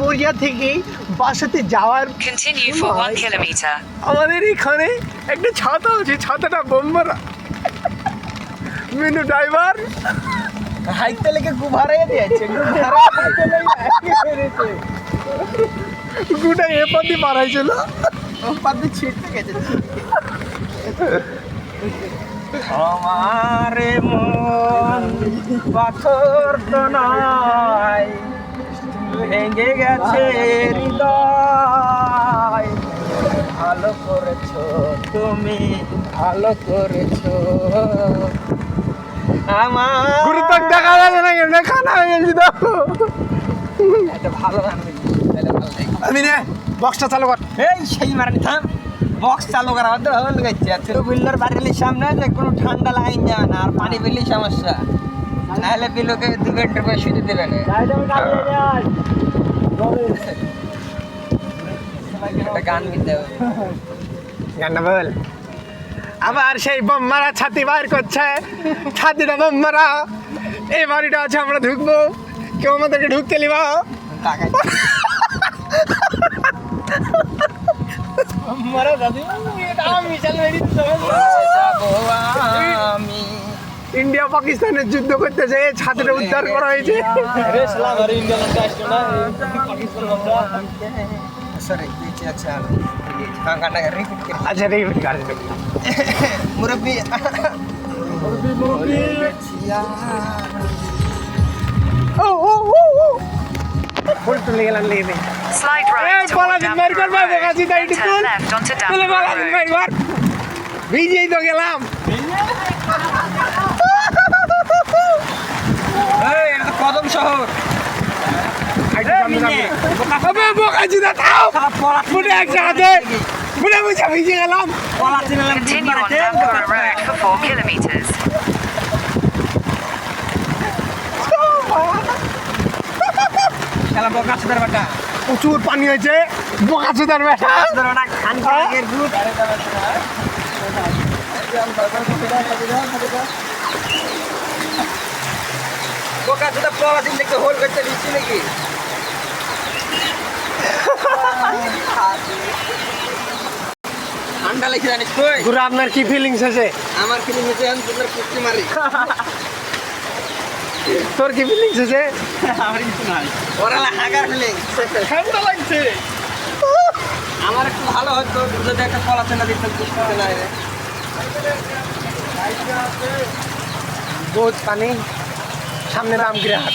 মরিয়া থেকে বাসাতে যাওয়ার Continue for 1 kilometer. আমাদের এখানে একটা ছাতা আছে, ছাতাটা বোম্বারা মেনু ড্রাইভার হাইটটা লেগে গুভারাই দিয়েছে, গুটা এ পাতি পারাইছিল, ও পাতি ছিটতে গেছে। আমারে মন পাথর তো নয়, ভেঙে গেছে হৃদয়, ভালো করেছো তুমি, ভালো করেছো আমার। গুরুত্ব দেখা যাবে না কেন, খানা হয়ে গেছি তো। একটা ভালো গান আমি নে বক্সটা চালু কর। এই সেই মারানি থাম, বক্স চালু করা হতে ভালো লাগাচ্ছে। আর বিল্লার বাড়ির সামনে যে কোনো ঠান্ডা লাইন যাবে না, আর পানি পেলেই সমস্যা, নাহলে বিলোকে 2 ঘন্টার পর শুতে দেবে না। গান গিতে হবে, গানটা বল। আবার সেই বোম মারা ছাতি বাইর করছে, ছাতিটা বোম মারা। এই বাড়িটা আছে, আমরা ঢুকবো, কেউ আমাদেরকে ঢুকতে লিবা। আমি ইন্ডিয়া পাকিস্তানের যুদ্ধ করতেছে, ছাত্রটা উদ্ধার করা হয়েছে। আচ্ছা রিপিট কর মুরব্বি, ও ও ও ফুল তুলে গেলাম লেগে। Slide right to walk down the road, then turn left onto Damper Road. ভিজেই তো গেলাম। কদম শহর ভিজে গেলাম। Continue on Damper Road for 4 kilometers. প্রচুর পানি হয়েছে, বোকাচোদার বেটা। বোকাচোদা পলাশিন দেখতে হোল করতে দিচ্ছি নাকি? ঠান্ডা লেগে জানিস তুই? গুরু আপনার কি ফিলিংস আছে? আমার ফিলিং হচ্ছে আমি তোদের কুস্তি মারি। তোর কি ফিলিংস আছে? আমার কিছু নাই, ওরা হাগার ফিলিংস। ঠান্ডা লাগছে আমার, একটু ভালো হতো যদি একটা কলা চেনা দিতাম। কুস্তি না রে, বহুত পানি, সামনে রামগিরি হাট।